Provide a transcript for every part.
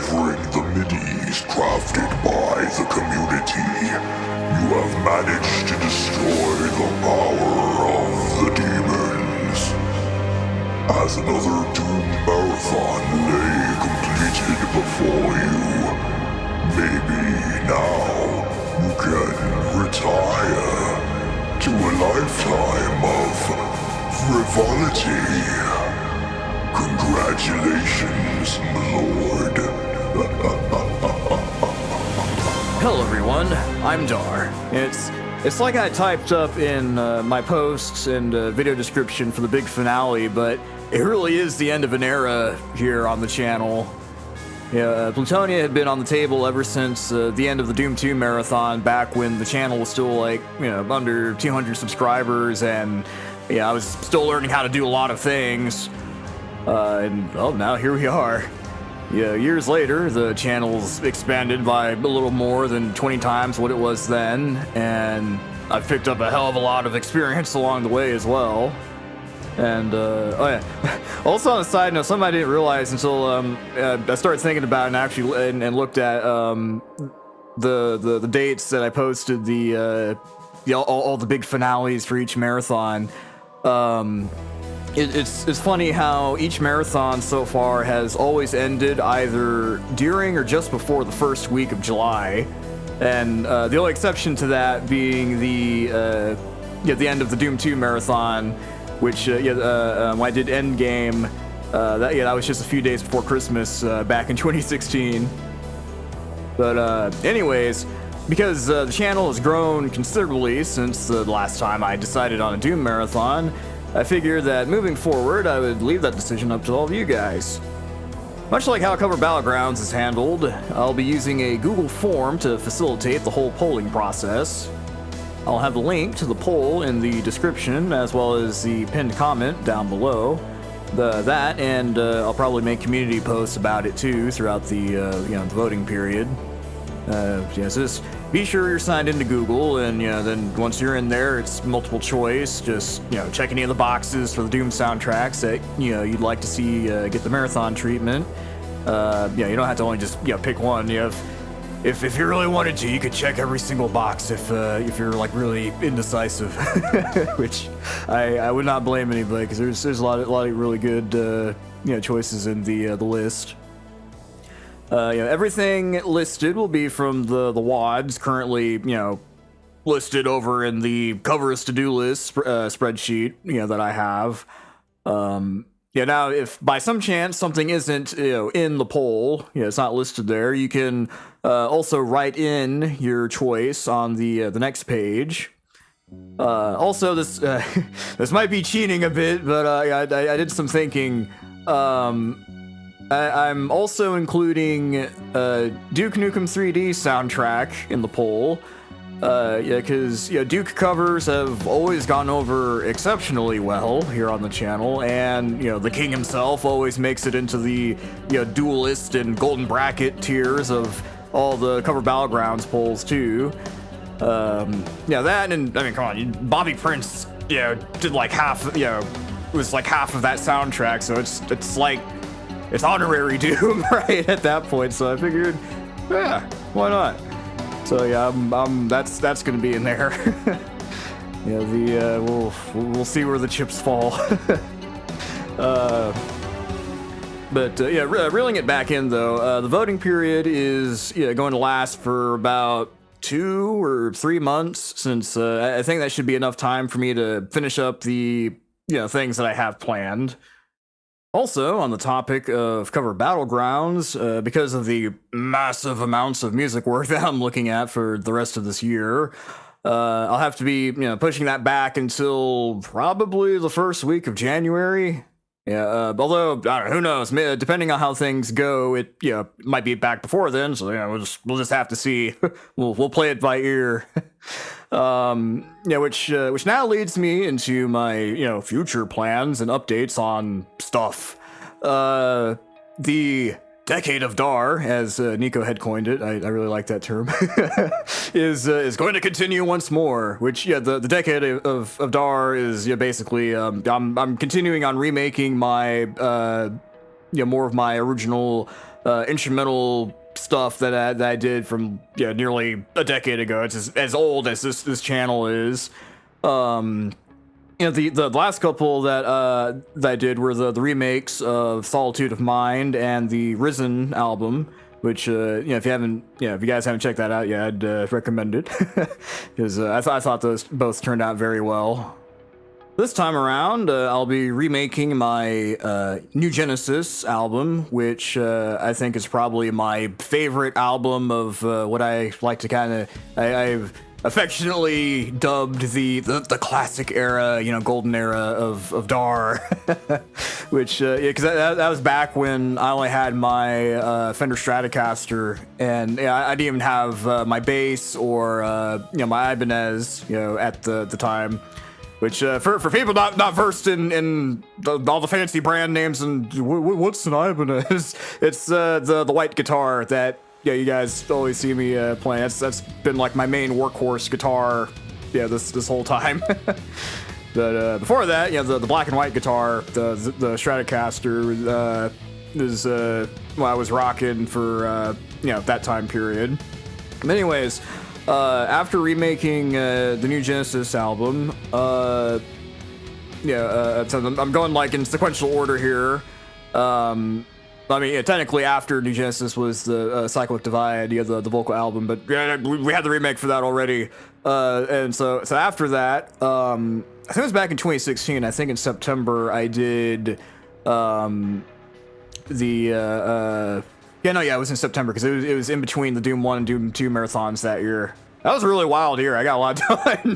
Deciphering the MIDIs crafted by the community, you have managed to destroy the power of the demons. As another Doom Marathon lay completed before you, maybe now you can retire to a lifetime of frivolity. Congratulations, Lord. Hello everyone, I'm Dar. It's like I typed up in my posts and video description for the big finale, but it really is the end of an era here on the channel. Yeah, Plutonia had been on the table ever since the end of the Doom 2 marathon, back when the channel was still like, under 200 subscribers, and yeah, I was still learning how to do a lot of things. And well, now here we are. Yeah, years later, the channel's expanded by a little more than 20 times what it was then, and I've picked up a hell of a lot of experience along the way as well. And, oh yeah, also on a side note, something I didn't realize until I started thinking about it and actually and looked at the dates that I posted, all the big finales for each marathon. It's funny how each marathon so far has always ended either during or just before the first week of July, and the only exception to that being the end of the Doom 2 marathon, which when I did Endgame, that was just a few days before Christmas back in 2016. But anyways, because the channel has grown considerably since the last time I decided on a Doom marathon, I figured that moving forward, I would leave that decision up to all of you guys. Much like how Cover Battlegrounds is handled, I'll be using a Google form to facilitate the whole polling process. I'll have a link to the poll in the description, as well as the pinned comment down below. That, and I'll probably make community posts about it too throughout the voting period. So just be sure you're signed into Google, and then once you're in there, it's multiple choice. Just check any of the boxes for the Doom soundtracks that you'd like to see get the marathon treatment. You don't have to only just pick one. If you really wanted to, you could check every single box if you're like really indecisive, which I would not blame anybody, because there's a lot of really good choices in the list. Everything listed will be from the WADs currently, listed over in the covers to-do list spreadsheet, that I have. Now, if by some chance something isn't, in the poll, it's not listed there, you can also write in your choice on the next page. Also, this this might be cheating a bit, but I did some thinking. I'm also including Duke Nukem 3D soundtrack in the poll. Because Duke covers have always gone over exceptionally well here on the channel, and the king himself always makes it into the duelist and golden bracket tiers of all the Cover Battlegrounds polls too. That, and I mean, come on, Bobby Prince did like half, was like half of that soundtrack, so it's like it's honorary Doom right at that point. So I figured, yeah, why not? So yeah, that's gonna be in there. We'll see where the chips fall. Reeling it back in though, the voting period is going to last for about 2 or 3 months, since I think that should be enough time for me to finish up the things that I have planned. Also, on the topic of Cover Battlegrounds, because of the massive amounts of music work that I'm looking at for the rest of this year, I'll have to be, pushing that back until probably the first week of January. Yeah, although, I don't know, who knows, depending on how things go, it, might be back before then, so, we'll just have to see. We'll play it by ear. Which now leads me into my, future plans and updates on stuff. The Decade of Dar, as Nico had coined it, I really like that term, is going to continue once more, which, the Decade of Dar is, basically, I'm continuing on remaking my, more of my original instrumental stuff that I did from nearly a decade ago. It's as old as this channel is. The last couple that I did were the remakes of Solitude of Mind and the Risen album, which if you guys haven't checked that out yet, I'd recommend it because I thought those both turned out very well. This time around, I'll be remaking my New Genesis album, which I think is probably my favorite album of what I like to I've affectionately dubbed the classic era, golden era of DAR, which because that was back when I only had my Fender Stratocaster, and I didn't even have my bass or my Ibanez at the time. Which for people not versed in all the fancy brand names and what's an Ibanez, it's the white guitar that you guys always see me playing. That's been like my main workhorse guitar, this whole time. But before that, the black and white guitar, the Stratocaster is what I was rocking for that time period. But anyways. After remaking the New Genesis album, so I'm going like in sequential order here. Technically after New Genesis was the Cyclic Divide, the vocal album, but we had the remake for that already. And so after that, I think it was back in 2016. I think in September I did it was in September because it was in between the Doom 1 and Doom 2 marathons that year. That was a really wild year. I got a lot done.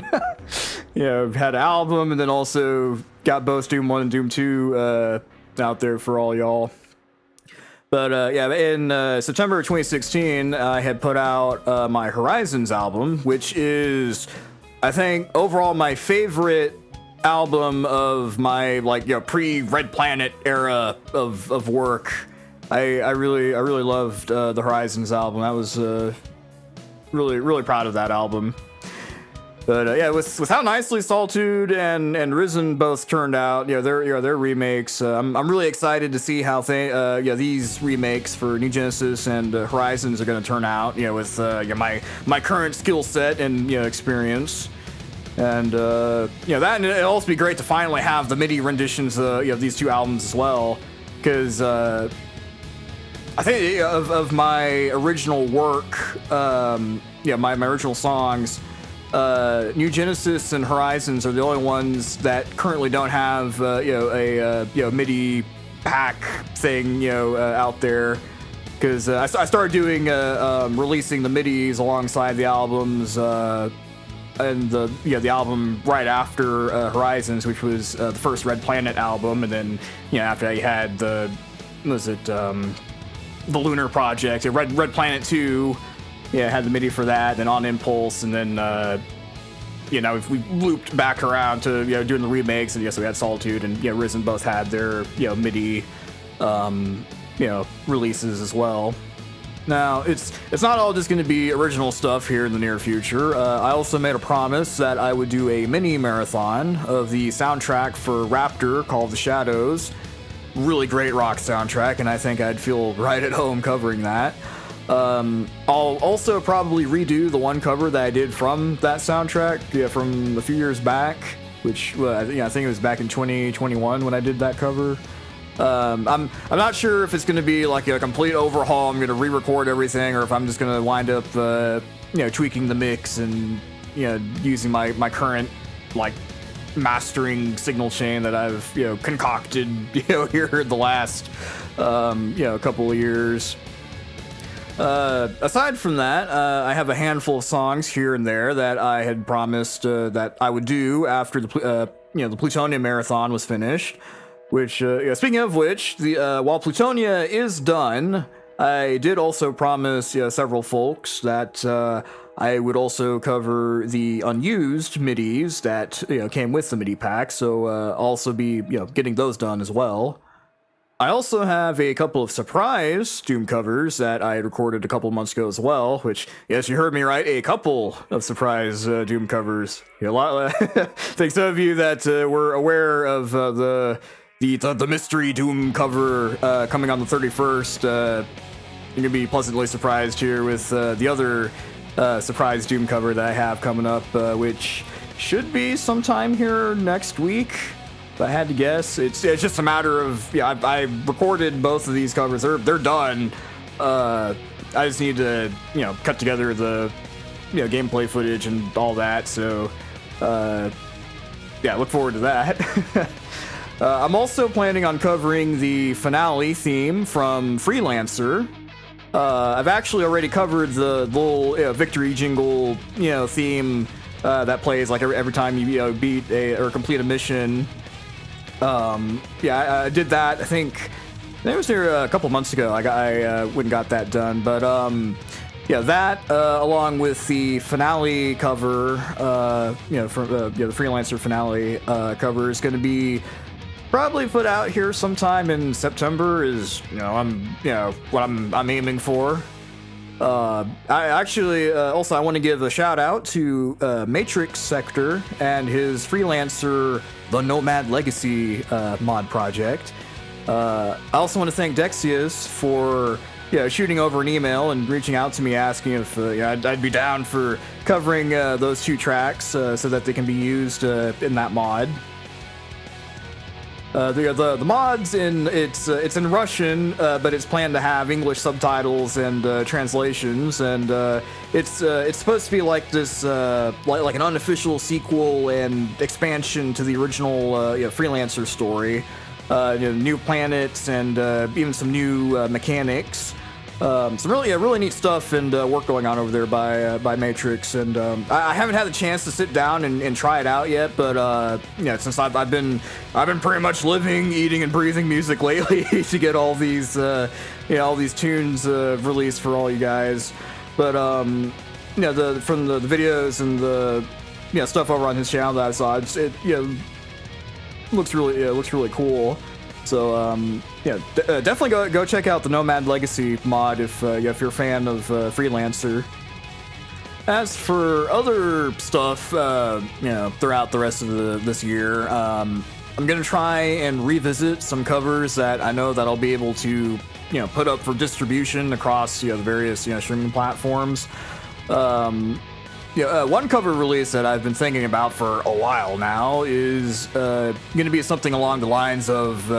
Had an album and then also got both Doom 1 and Doom 2 out there for all y'all. But in September 2016, I had put out my Horizons album, which is, I think, overall my favorite album of my pre-Red Planet era of work. I really loved the Horizons album. I was really proud of that album. But with how nicely Solitude and Risen both turned out, their remakes. I'm really excited to see how these remakes for New Genesis and Horizons are going to turn out. With my current skill set and experience. And that, and it'll also be great to finally have the MIDI renditions of these two albums as well, because I think of my original work, my original songs, New Genesis and Horizons are the only ones that currently don't have a MIDI pack thing out there, because I started doing releasing the MIDIs alongside the albums. And the album right after Horizons, which was the first Red Planet album, and then after I had the Lunar Project, Red Planet 2, had the MIDI for that, then On Impulse, and then we looped back around to doing the remakes, and we had Solitude and Risen both had their MIDI releases as well. Now, it's not all just going to be original stuff here in the near future. I also made a promise that I would do a mini marathon of the soundtrack for Raptor called The Shadows. Really great rock soundtrack, and I think I'd feel right at home covering that. I'll also probably redo the one cover that I did from that soundtrack from a few years back, which I think it was back in 2021 when I did that cover. I'm not sure if it's going to be like a complete overhaul. I'm going to re-record everything, or if I'm just going to wind up, tweaking the mix and using my current mastering signal chain that I've concocted here the last couple of years. Aside from that, I have a handful of songs here and there that I had promised that I would do after the Plutonia marathon was finished. Which, speaking of which, while Plutonia is done, I did also promise several folks that I would also cover the unused MIDIs that came with the MIDI pack, so I'll also be getting those done as well. I also have a couple of surprise Doom covers that I had recorded a couple of months ago as well, which, yes, you heard me right, a couple of surprise Doom covers. I think some of you that were aware of the mystery Doom cover coming on the 31st gonna be pleasantly surprised here with the other surprise Doom cover that I have coming up, which should be sometime here next week. If I had to guess, it's just a matter of I recorded both of these covers. They're done. I just need to cut together the gameplay footage and all that. So look forward to that. I'm also planning on covering the finale theme from Freelancer. I've actually already covered the little victory jingle theme that plays like every time you beat or complete a mission. I did that. I think it was there a couple months ago. I went and got that done. But that along with the finale cover, from the Freelancer finale cover is going to be probably put out here sometime in September. Is what I'm aiming for. I actually also I want to give a shout out to MatrixSektor and his Freelancer the Nomad Legacy mod project. I also want to thank Dexius for shooting over an email and reaching out to me asking if I'd be down for covering those two tracks so that they can be used in that mod. The mod's it's in Russian, but it's planned to have English subtitles and translations, and it's supposed to be like this like an unofficial sequel and expansion to the original Freelancer story. New planets and even some new mechanics. Some really neat stuff and work going on over there by Matrix, and I haven't had the chance to sit down and try it out yet, but since I've been pretty much living, eating, and breathing music lately to get all these all these tunes released for all you guys. But from the videos and the stuff over on his channel that I saw, it looks really cool. So definitely go check out the Nomad Legacy mod if you're a fan of Freelancer. As for other stuff, throughout the rest of this year, I'm gonna try and revisit some covers that I know that I'll be able to put up for distribution across the various streaming platforms. One cover release that I've been thinking about for a while now is going to be something along the lines of,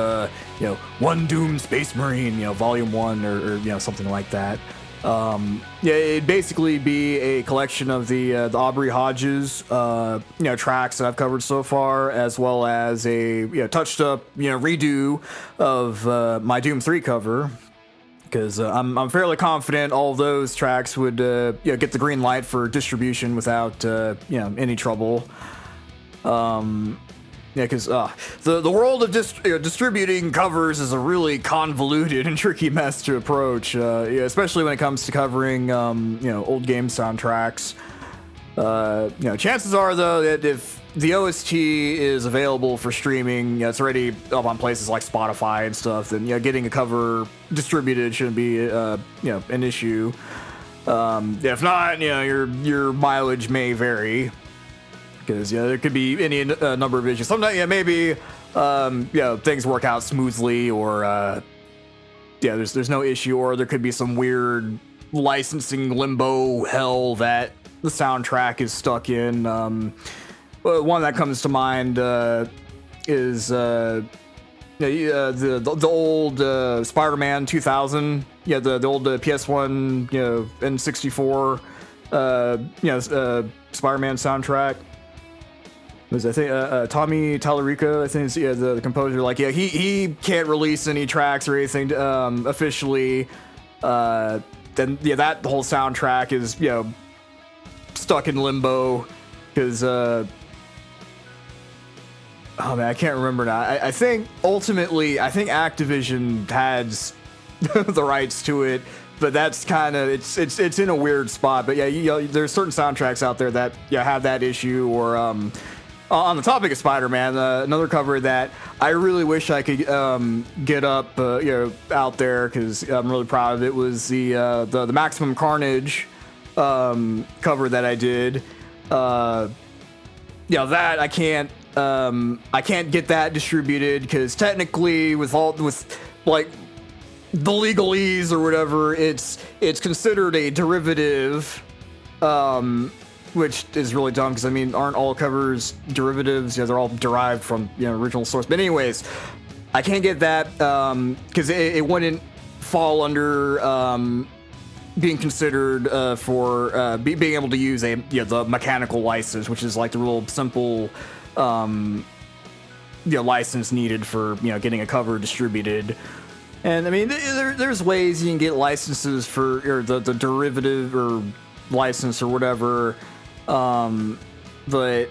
One Doom Space Marine, Volume 1 or something like that. It'd basically be a collection of the Aubrey Hodges, tracks that I've covered so far, as well as a, touched up, redo of my Doom 3 cover. Because I'm fairly confident all of those tracks would get the green light for distribution without any trouble. Because the world of distributing covers is a really convoluted and tricky mess to approach, especially when it comes to covering old game soundtracks. Chances are though that if the OST is available for streaming, it's already up on places like Spotify and stuff, then getting a cover distributed shouldn't be an issue. If not, your mileage may vary, because there could be any number of issues. Sometimes maybe things work out smoothly, or there's no issue, or there could be some weird licensing limbo hell that the soundtrack is stuck in. One that comes to mind is the old Spider-Man 2000, the old PS1, N64, Spider-Man soundtrack. Was I think Tommy Tallarico, I think is the composer. Like he can't release any tracks or anything officially. Then that whole soundtrack is stuck in limbo because. Oh man, I can't remember now. I think ultimately, Activision has the rights to it, but that's kind of it's in a weird spot. But there's certain soundtracks out there that have that issue. Or on the topic of Spider-Man, another cover that I really wish I could get up out there because I'm really proud of it was the Maximum Carnage cover that I did. That I can't get that distributed because technically with the legalese or whatever, it's considered a derivative, which is really dumb because I mean, aren't all covers derivatives? Yeah, they're all derived from original source. But anyways, I can't get that because it wouldn't fall under being considered for being able to use the mechanical license, which is like the real simple license needed for getting a cover distributed. And I mean, there's ways you can get licenses for the derivative or license or whatever, but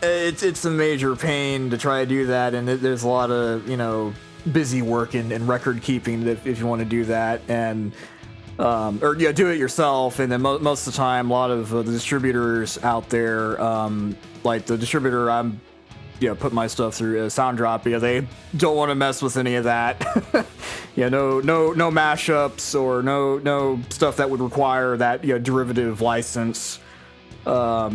it's a major pain to try to do that, and there's a lot of busy work and record keeping if you want to do that, and or do it yourself. And then most of the time, a lot of the distributors out there, like the distributor I'm put my stuff through SoundDrop, they don't want to mess with any of that. No mashups or no stuff that would require that derivative license. I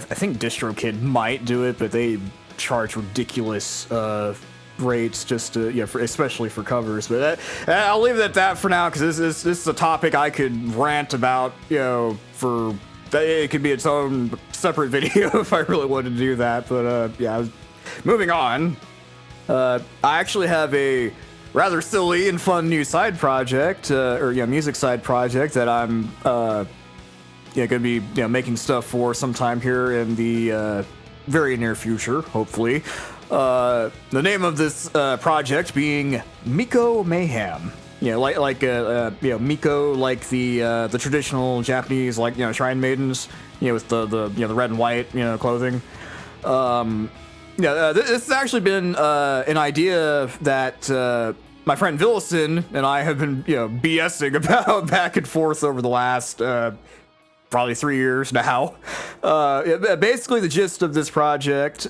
think DistroKid might do it, but they charge ridiculous rates just to especially for covers. But I'll leave it at that for now, because this is a topic I could rant about for. It could be its own separate video if I really wanted to do that, but moving on. I actually have a rather silly and fun new side project, music side project that I'm gonna be making stuff for sometime here in the very near future, hopefully. The name of this project being Miko Mayhem. Like Miko, like the traditional Japanese shrine maidens, with the red and white clothing. This has actually been an idea that my friend Vilison and I have been BSing about back and forth over the last probably 3 years now. Basically, the gist of this project.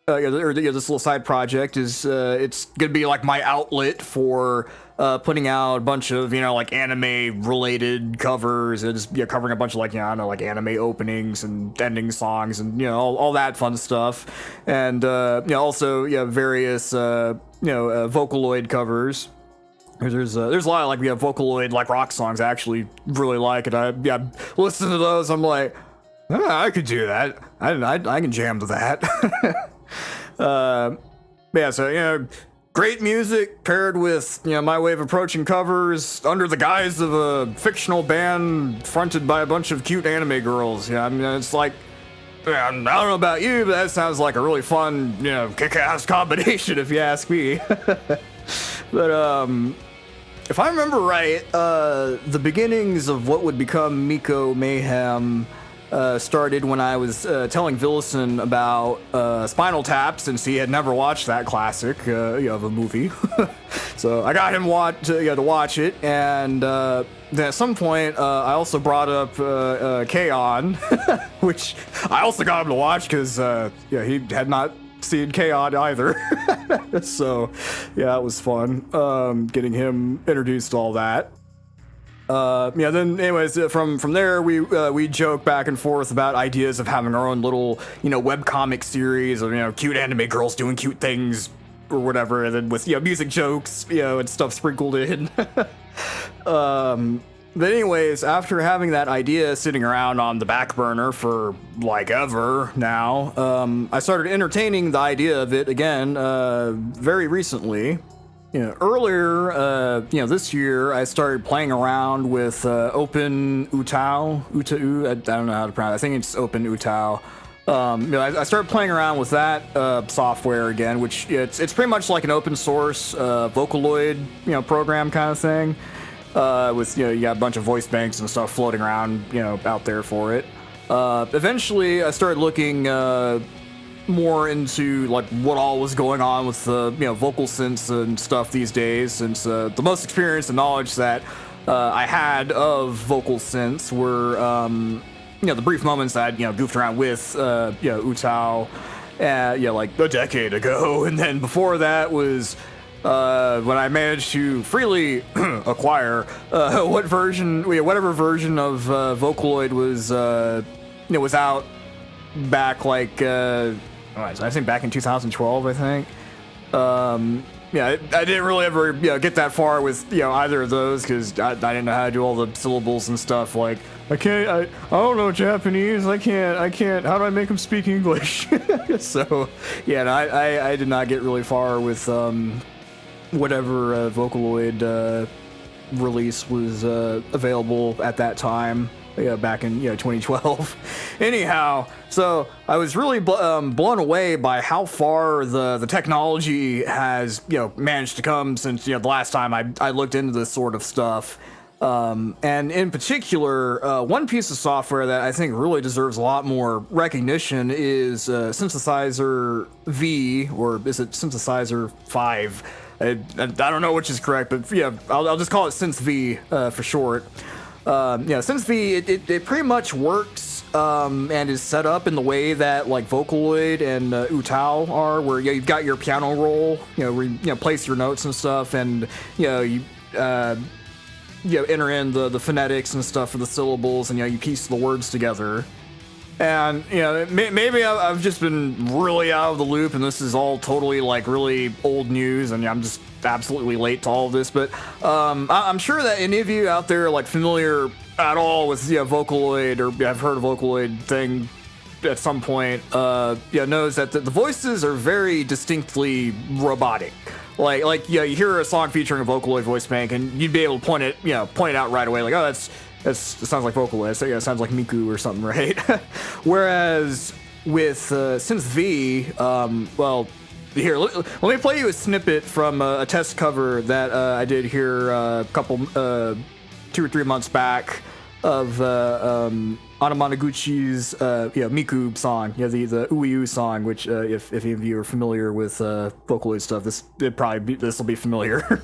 This little side project is it's gonna be like my outlet for putting out a bunch of anime related covers, and just covering a bunch of anime openings and ending songs and all that fun stuff, and also various Vocaloid covers. There's a lot of Vocaloid rock songs I actually really like, and I listen to those. I'm like, I could do that. I can jam to that. So great music paired with my way of approaching covers under the guise of a fictional band fronted by a bunch of cute anime girls. I mean, it's like, I don't know about you, but that sounds like a really fun kick-ass combination if you ask me. But if I remember right, the beginnings of what would become Miko Mayhem started when I was telling Vilison about Spinal Tap, since he had never watched that classic of a movie. So I got him to watch it, and then at some point I also brought up K-On! Which I also got him to watch because he had not seen K-On! Either. So it was fun getting him introduced to all that. Then anyways, from there we joke back and forth about ideas of having our own little webcomic series of cute anime girls doing cute things or whatever, and then with music jokes and stuff sprinkled in. But anyways, after having that idea sitting around on the back burner for ever now, I started entertaining the idea of it again very recently. Earlier, this year, I started playing around with Open Utau. I don't know how to pronounce it. I think it's Open Utau. I started playing around with that software again, which it's pretty much like an open source Vocaloid, program kind of thing. With you got a bunch of voice banks and stuff floating around, out there for it. Eventually, I started looking more into what all was going on with vocal synths and stuff these days, since the most experience and knowledge that I had of vocal synths were the brief moments that I goofed around with Utau like a decade ago, and then before that was when I managed to freely acquire whatever version of Vocaloid was out back I think back in 2012, I think. Yeah, I didn't really ever get that far with either of those because I didn't know how to do all the syllables and stuff. Like I don't know Japanese. I can't. How do I make them speak English? So yeah, no, I did not get really far with whatever Vocaloid release was available at that time. Back in 2012. Anyhow, so I was really blown away by how far the technology has managed to come since the last time I looked into this sort of stuff. And in particular, one piece of software that I think really deserves a lot more recognition is Synthesizer V, or is it Synthesizer 5? I don't know which is correct, but I'll just call it Synth V for short. Synth V, it pretty much works and is set up in the way that like Vocaloid and Utao are, where you've got your piano roll, where you place your notes and stuff, and you enter in the phonetics and stuff for the syllables, and you piece the words together. And maybe I've just been really out of the loop, and this is all totally like really old news, and I'm just absolutely late to all of this. But I'm sure that any of you out there are like familiar at all with Vocaloid, or have heard of Vocaloid thing at some point. Knows that the voices are very distinctly robotic. Like you hear a song featuring a Vocaloid voice bank, and you'd be able to point it out right away. Like, oh, it sounds like Vocaloid. It sounds like Miku or something, right? Whereas with Synth V, well, here, let me play you a snippet from a test cover that I did here a couple, 2 or 3 months back of Anamanaguchi's Miku song, the Uiu song, which if any of you are familiar with Vocaloid stuff, this will be familiar.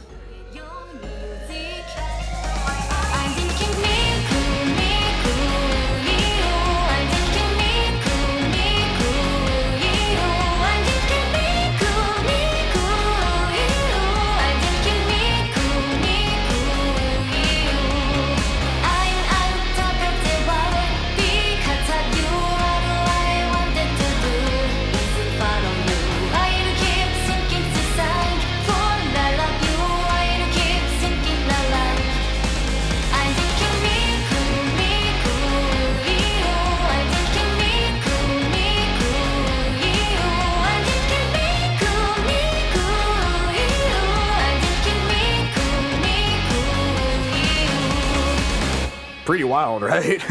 Pretty wild, right?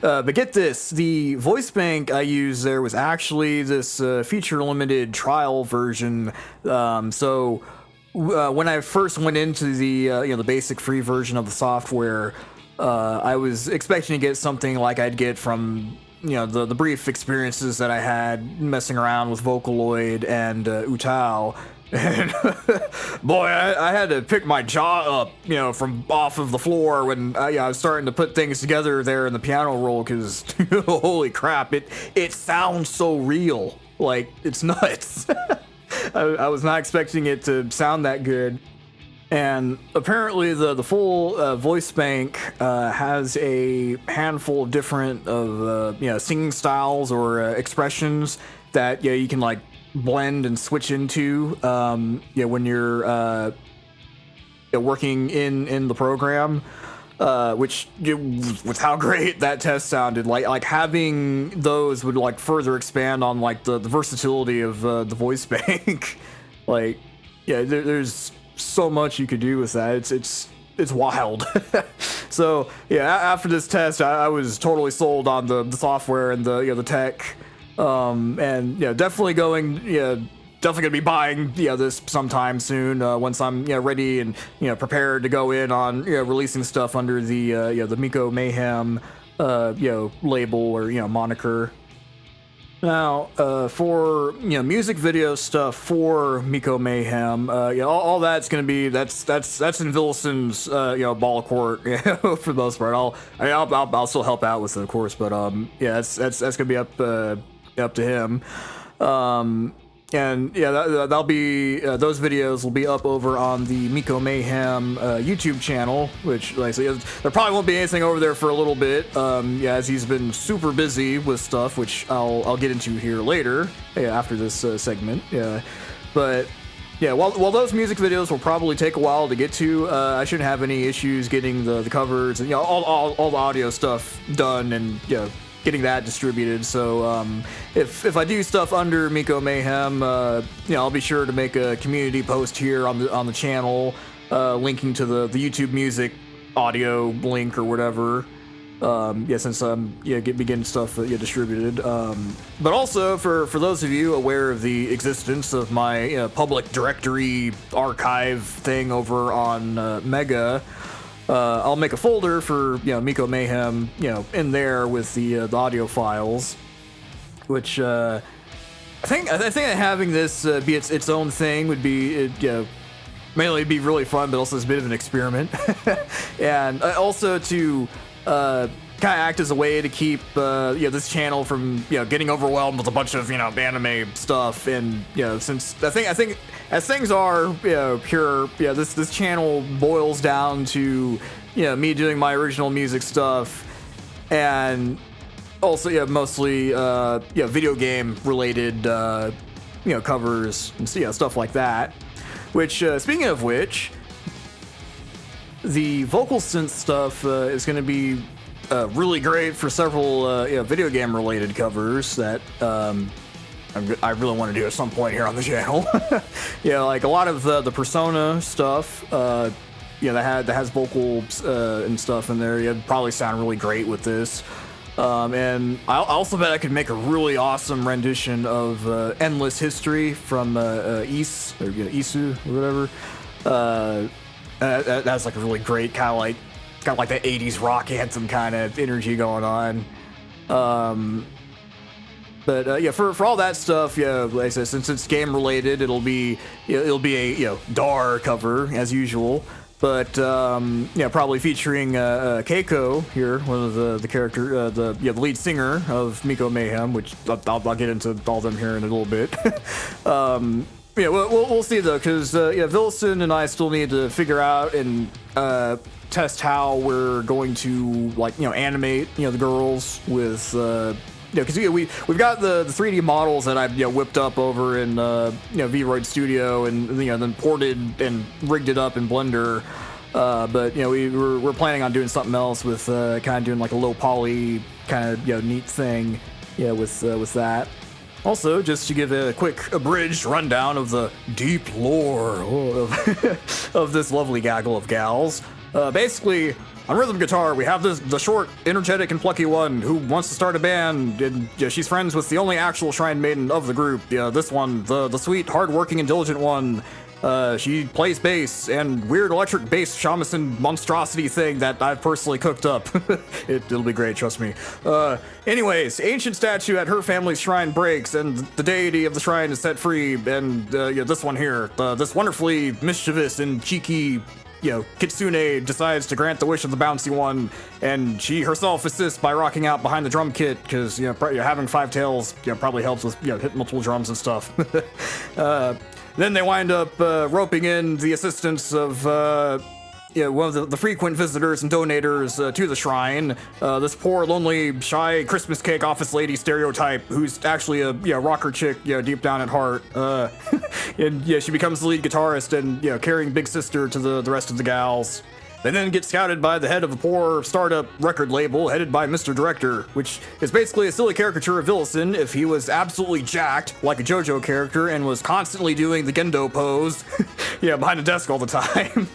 But get this, the voice bank I used there was actually this feature-limited trial version. So when I first went into the basic free version of the software, I was expecting to get something like I'd get from the brief experiences that I had messing around with Vocaloid and Utao. And boy, I had to pick my jaw up, from off of the floor when I was starting to put things together there in the piano roll, because holy crap, it sounds so real. Like, it's nuts. I was not expecting it to sound that good. And apparently the full voice bank has a handful of different singing styles or expressions that you can like blend and switch into when you're working in the program, which with how great that test sounded, like having those would like further expand on like the versatility of the voice bank. Like, there's so much you could do with that. It's wild. So after this test, I was totally sold on the software and the tech. And definitely gonna be buying this sometime soon once I'm ready and prepared to go in on releasing stuff under the Miko Mayhem label or moniker. Now for music video stuff for Miko Mayhem, all that's gonna be that's in Vilison's ball court for the most part. I'll still help out with it, of course, but that's gonna be up to him. And that'll be those videos will be up over on the Miko Mayhem YouTube channel, which, like I said, there probably won't be anything over there for a little bit, as he's been super busy with stuff, which I'll get into here later after this segment. But yeah, while those music videos will probably take a while to get to, I shouldn't have any issues getting the covers and, you know, all the audio stuff done and, you know, getting that distributed. So if I do stuff under Miko Mayhem, you know, I'll be sure to make a community post here on the channel, linking to the YouTube music audio link or whatever. Yeah, since I'm getting stuff distributed. But also for those of you aware of the existence of my public directory archive thing over on Mega, I'll make a folder for Miko Mayhem in there with the audio files, which I think that having this be its own thing would be mainly be really fun, but also it's a bit of an experiment, and also to kind of act as a way to keep this channel from getting overwhelmed with a bunch of anime stuff. And since I think as things are pure, this channel boils down to me doing my original music stuff, and also mostly video game related covers and stuff like that. Which speaking of which, the vocal synth stuff is going to be really great for several video game related covers that I really want to do at some point here on the channel. Like a lot of the Persona stuff, that has vocals and stuff in there. It'd probably sound really great with this. And I also bet I could make a really awesome rendition of Endless History from Isu or whatever. That's like a really great kind of like, it's got like that 80s rock anthem kind of energy going on. But for all that stuff, like I said, since it's game related, it'll be a DAR cover as usual. But probably featuring Keiko here, one of the character, the lead singer of Miko Mayhem, which I'll get into all them here in a little bit. We'll see though, because Vilison and I still need to figure out and test how we're going to animate the girls with because we've got the 3D models that I've whipped up over in VRoid Studio and then ported and rigged it up in Blender. But we're planning on doing something else with kind of doing like a low poly kind of neat thing with that. Also, just to give a quick abridged rundown of the deep lore of this lovely gaggle of gals. Basically, on rhythm guitar, we have the short, energetic, and plucky one who wants to start a band, and she's friends with the only actual shrine maiden of the group. This one, the sweet, hardworking, and diligent one. She plays bass and weird electric bass shamisen monstrosity thing that I've personally cooked up. It'll be great, trust me. Anyways, ancient statue at her family's shrine breaks, and the deity of the shrine is set free. And this one here, this wonderfully mischievous and cheeky Kitsune decides to grant the wish of the bouncy one, and she herself assists by rocking out behind the drum kit, because having 5 tails probably helps with hitting multiple drums and stuff. Then they wind up roping in the assistance of one of the frequent visitors and donators to the shrine, this poor, lonely, shy Christmas cake office lady stereotype who's actually a rocker chick deep down at heart. And she becomes the lead guitarist and carrying big sister to the rest of the gals. They then get scouted by the head of a poor startup record label headed by Mr. Director, which is basically a silly caricature of Vilison if he was absolutely jacked like a JoJo character and was constantly doing the Gendo pose behind a desk all the time.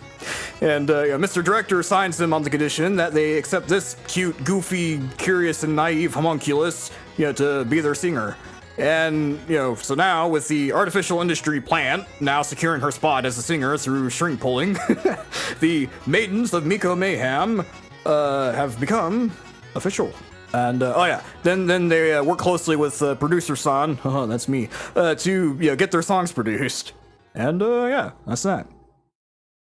And Mr. Director signs them on the condition that they accept this cute, goofy, curious, and naive homunculus to be their singer. And, so now with the artificial industry plant now securing her spot as a singer through shrink pulling, the maidens of Miko Mayhem have become official. And, then they work closely with producer San, that's me, to, get their songs produced. And, that's that.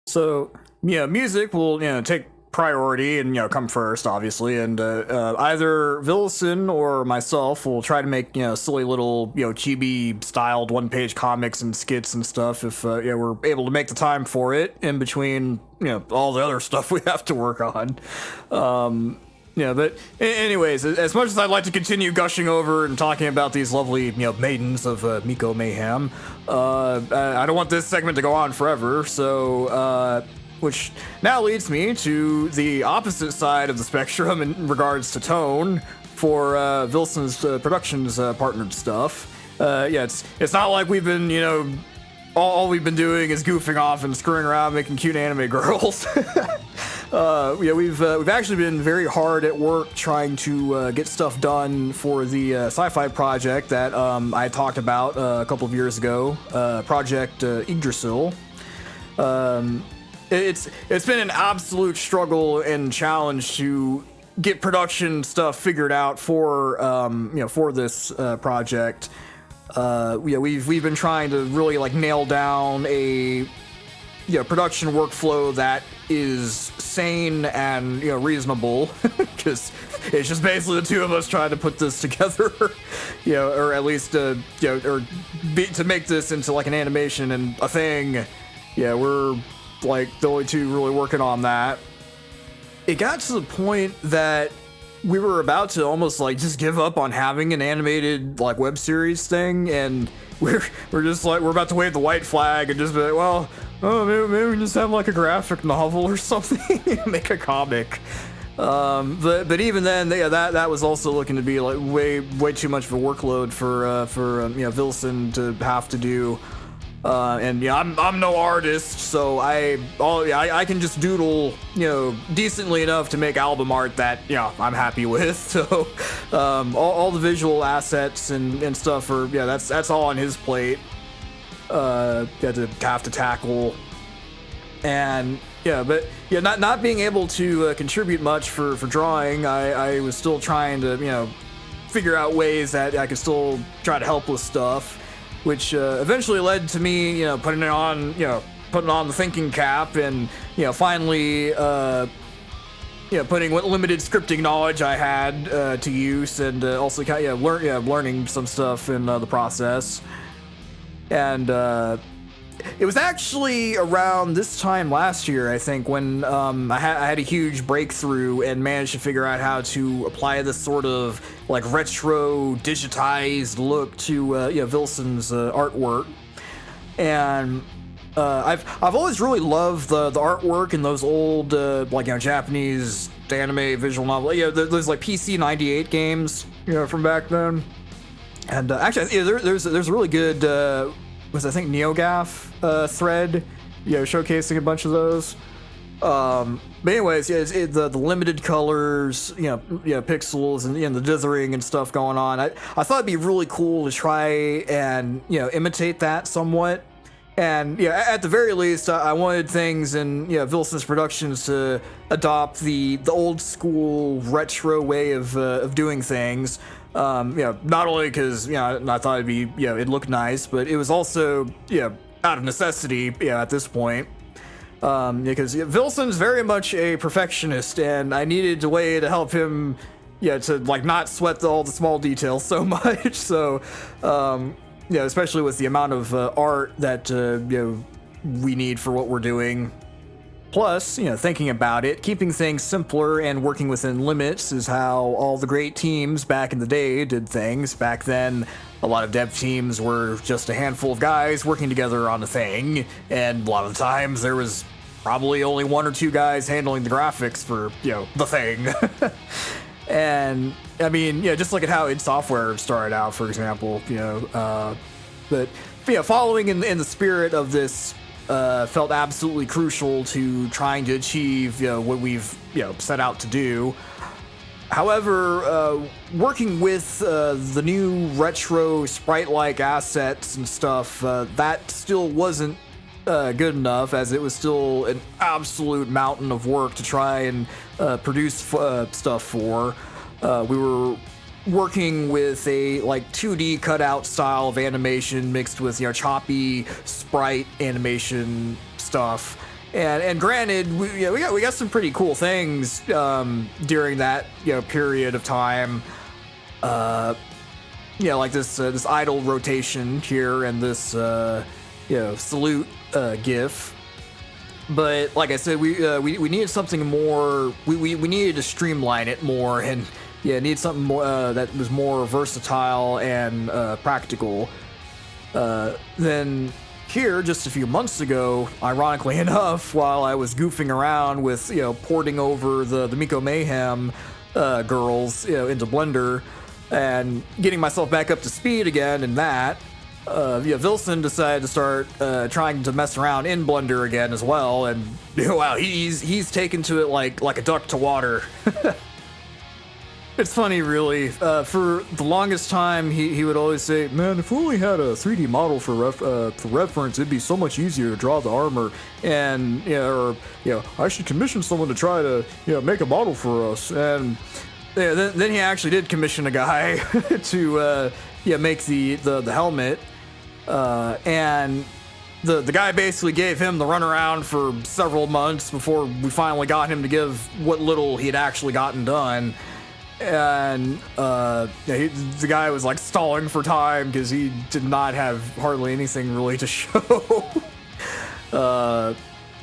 So, music will, take priority and come first, obviously, and either Vilison or myself will try to make silly little chibi styled one-page comics and skits and stuff if we're able to make the time for it in between all the other stuff we have to work on. but anyways, as much as I'd like to continue gushing over and talking about these lovely, maidens of Miko Mayhem, I don't want this segment to go on forever, so, which now leads me to the opposite side of the spectrum in regards to tone for Vilison's Productions partnered stuff. It's not like we've been, all we've been doing is goofing off and screwing around making cute anime girls. We've actually been very hard at work trying to get stuff done for the sci-fi project that I talked about a couple of years ago, Projekt Yggdrasil. It's been an absolute struggle and challenge to get production stuff figured out for for this project. We've been trying to really nail down a production workflow that is sane and reasonable, because it's just basically the two of us trying to put this together, or at least to make this into an animation and a thing. We're the only two really working on that. It got to the point that we were about to almost just give up on having an animated web series thing, and we're just we're about to wave the white flag and just be maybe we just have a graphic novel or something, make a comic. But even then, that was also looking to be way too much of a workload for Vilison to have to do. I'm no artist, so I can just doodle, decently enough to make album art that, I'm happy with. So, all the visual assets and stuff are, that's all on his plate. To have to tackle. And not being able to contribute much for drawing, I was still trying to, figure out ways that I could still try to help with stuff, which eventually led to me, putting on the thinking cap and, finally, putting what limited scripting knowledge I had to use, and also learning some stuff in the process. And it was actually around this time last year, I think, when I had a huge breakthrough and managed to figure out how to apply this sort of retro digitized look to Vilison's artwork. And I've always really loved the artwork in those old Japanese anime visual novel, those PC 98 games, from back then. And actually, there's a really good was I think NeoGAF thread, showcasing a bunch of those. But anyways, the limited colors, pixels and the dithering and stuff going on. I thought it'd be really cool to try and imitate that somewhat. And at the very least, I wanted things in Vilison's Productions to adopt the old school retro way of doing things. Not only because I thought it'd look nice, but it was also out of necessity at this point. Because Vilison's very much a perfectionist, and I needed a way to help him to not sweat all the small details so much. So especially with the amount of art that we need for what we're doing. Plus, thinking about it, keeping things simpler and working within limits is how all the great teams back in the day did things. Back then, a lot of dev teams were just a handful of guys working together on a thing, and a lot of the times there was probably only one or two guys handling the graphics for, the thing. And, I mean, just look at how id Software started out, for example, but following in the spirit of this, felt absolutely crucial to trying to achieve what we've set out to do. However, working with the new retro sprite-like assets and stuff, that still wasn't good enough, as it was still an absolute mountain of work to try and produce stuff for. We were working with a 2D cutout style of animation mixed with choppy sprite animation stuff, and granted we got some pretty cool things during that period of time, this idle rotation here and this salute gif. But like I said, we needed something more. We needed to streamline it more, and needed something more that was more versatile and practical. Then here, just a few months ago, ironically enough, while I was goofing around with porting over the Miko Mayhem girls into Blender and getting myself back up to speed again in that. Vilison decided to start trying to mess around in Blender again as well, and wow, he's taken to it like a duck to water. It's funny, really. For the longest time, he would always say, "Man, if we only had a 3D model for reference, it'd be so much easier to draw the armor." And I should commission someone to try to make a model for us. And then he actually did commission a guy to make the helmet. And the guy basically gave him the runaround for several months before we finally got him to give what little he had actually gotten done. And the guy was like stalling for time because he did not have hardly anything really to show.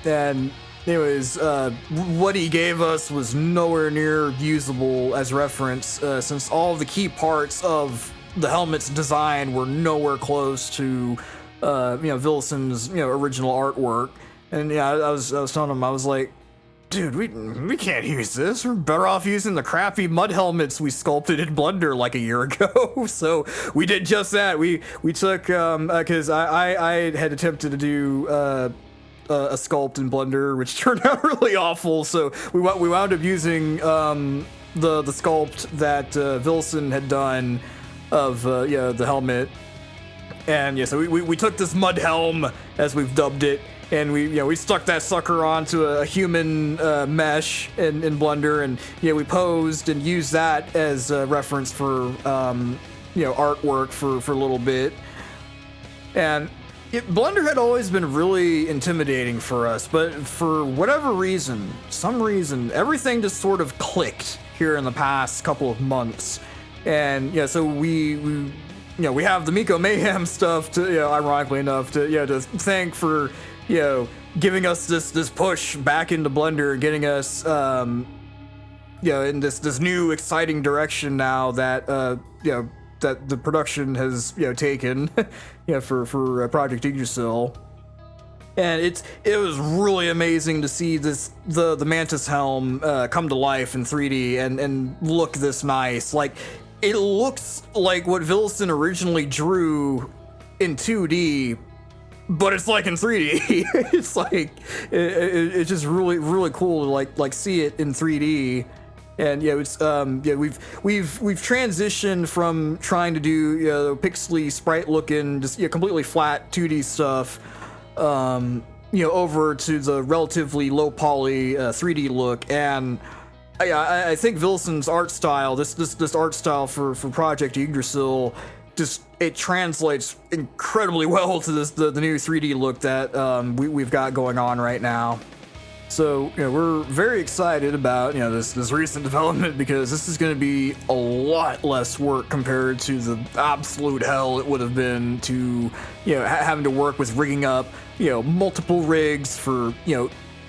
And anyways, what he gave us was nowhere near usable as reference, since all of the key parts of the helmet's design were nowhere close to Vilison's original artwork. And I was telling him, I was like, dude, we can't use this. We're better off using the crappy mud helmets we sculpted in Blender like a year ago. So we did just that. We took because I had attempted to do a sculpt in Blender, which turned out really awful. So we wound up using the sculpt that Vilison had done of the helmet. And so we took this mud helm, as we've dubbed it, and we stuck that sucker onto a human mesh in Blender, and we posed and used that as a reference for artwork for a little bit. And Blender had always been really intimidating for us, but for whatever reason, everything just sort of clicked here in the past couple of months. And so we have the Miko Mayhem stuff to ironically enough to thank for giving us this push back into Blender and getting us in this new exciting direction now that that the production has taken for Projekt Yggdrasil. And it was really amazing to see the Mantis helm come to life in 3D and look this nice. Like, it looks like what Vilison originally drew in 2D, but it's like in 3D. It's like it's just really cool to like see it in 3D. And it's we've transitioned from trying to do pixely sprite looking, just completely flat 2D stuff, over to the relatively low poly 3D look. And I think Vilison's art style, this art style for Projekt Yggdrasil, just it translates incredibly well to the new 3D look that we've got going on right now. So we're very excited about this recent development, because this is going to be a lot less work compared to the absolute hell it would have been to having to work with rigging up multiple rigs for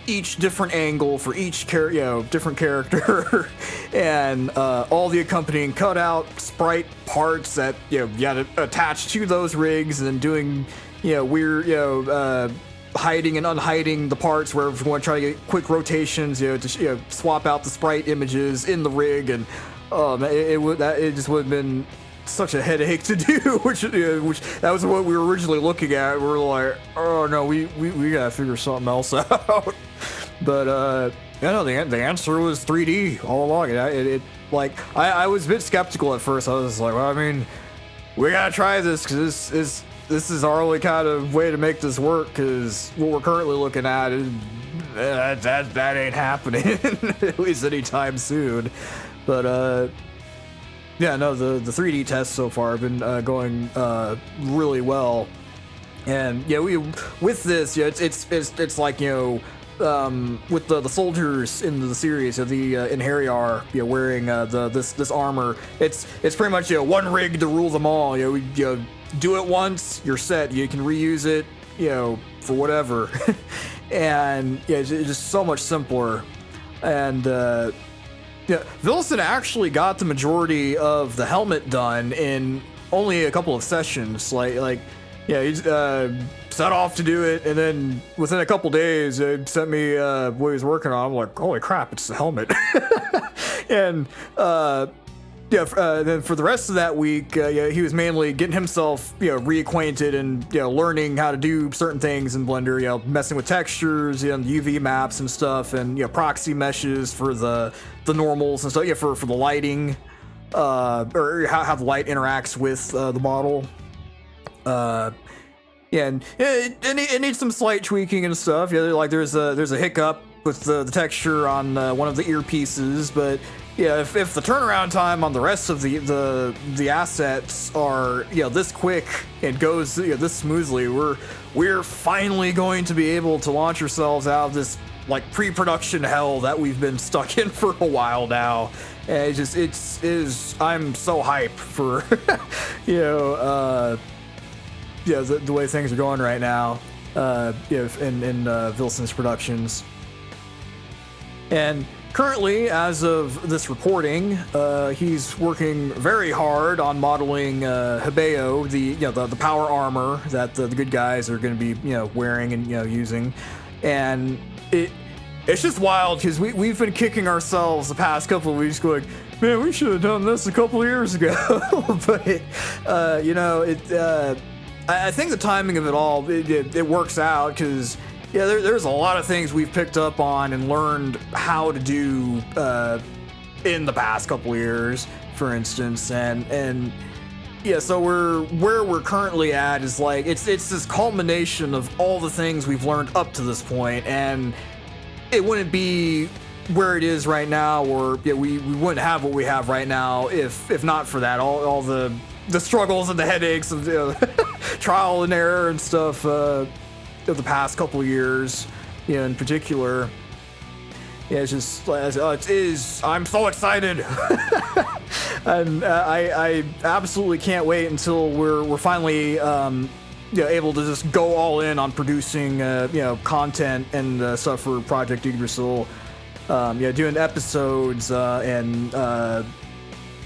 each different angle for each different character, and all the accompanying cutout sprite parts that you had to attach to those rigs, and then doing weird hiding and unhiding the parts where we want to try to get quick rotations, to swap out the sprite images in the rig, and it just would have been such a headache to do, which that was what we were originally looking at. We were like, oh no, we gotta figure something else out. But the answer was 3D all along. I was a bit skeptical at first. I was like, well, I mean, we gotta try this, because this is our only kind of way to make this work, because what we're currently looking at is that ain't happening at least anytime soon. But the 3D tests so far have been going really well. And with this, it's like with the soldiers in the series, the Inheriar, wearing this armor, it's pretty much one rig to rule them all. Do it once, you're set. You can reuse it, for whatever. and yeah, it's just so much simpler. And yeah, Vilison actually got the majority of the helmet done in only a couple of sessions. Like yeah, he set off to do it, and then within a couple days, he sent me what he was working on. I'm like, holy crap, it's the helmet. And yeah, then for the rest of that week, yeah, he was mainly getting himself, reacquainted and, learning how to do certain things in Blender, messing with textures, the UV maps and stuff, and, proxy meshes for the normals and stuff, for the lighting, or how the light interacts with the model. Yeah, and it needs some slight tweaking and stuff. Yeah, like there's a hiccup with the texture on one of the earpieces, but yeah, if the turnaround time on the rest of the assets are this quick and goes this smoothly, we're finally going to be able to launch ourselves out of this like pre-production hell that we've been stuck in for a while now. And I'm so hyped for the way things are going right now, in Vilison's productions. And currently, as of this recording, he's working very hard on modeling Hibeo, the power armor that the good guys are going to be wearing and using, and it's just wild because we've been kicking ourselves the past couple of weeks, going, man, we should have done this a couple of years ago, but I think the timing of it all, it works out because, there's a lot of things we've picked up on and learned how to do in the past couple of years, for instance, and so where we're currently at is like, it's this culmination of all the things we've learned up to this point, and it wouldn't be where it is right now, or we wouldn't have what we have right now if not for that, all the struggles and the headaches of trial and error and stuff of the past couple of years, in particular. Yeah, it's just I'm so excited. And I absolutely can't wait until we're finally able to just go all in on producing content and stuff for Projekt Yggdrasil. Doing episodes and a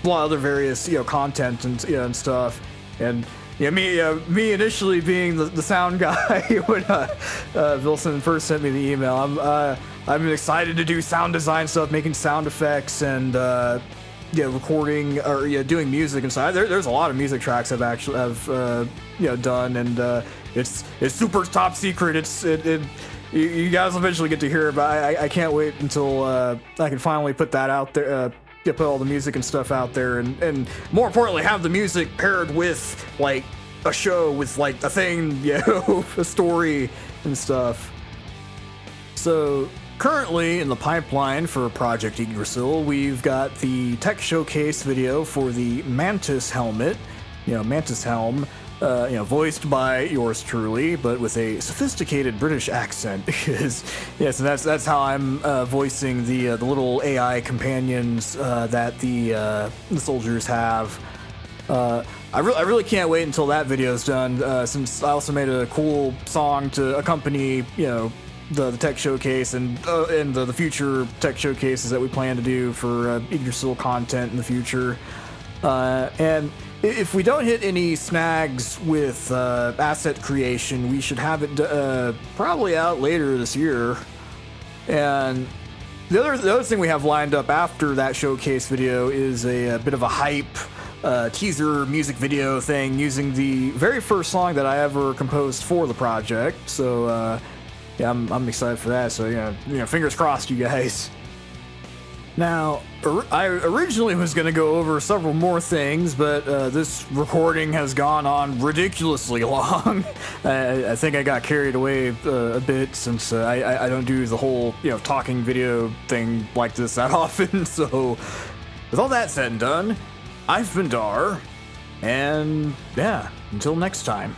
lot of other various content and stuff. And me initially being the sound guy when Vilison first sent me the email. I'm excited to do sound design stuff, making sound effects and recording or doing music and stuff. There's a lot of music tracks I've done, and it's super top secret. You guys will eventually get to hear it, but I can't wait until I can finally put that out there. Put all the music and stuff out there, and more importantly, have the music paired with like a show with like a thing, a story and stuff. So currently in the pipeline for Projekt Yggdrasil, we've got the tech showcase video for the Mantis helmet, Mantis helm, voiced by yours truly, but with a sophisticated British accent. Because yes, and that's how I'm voicing the little AI companions that the soldiers have. I really can't wait until that video's done. Since I also made a cool song to accompany the tech showcase and the future tech showcases that we plan to do for Yggdrasil content in the future. And if we don't hit any snags with asset creation, we should have it probably out later this year. And the other thing we have lined up after that showcase video is a bit of a hype teaser music video thing using the very first song that I ever composed for the project. So I'm excited for that. So fingers crossed, you guys. Now, I originally was going to go over several more things, but this recording has gone on ridiculously long. I think I got carried away a bit since I don't do the whole talking video thing like this that often. So, with all that said and done, I've been Dar, and until next time.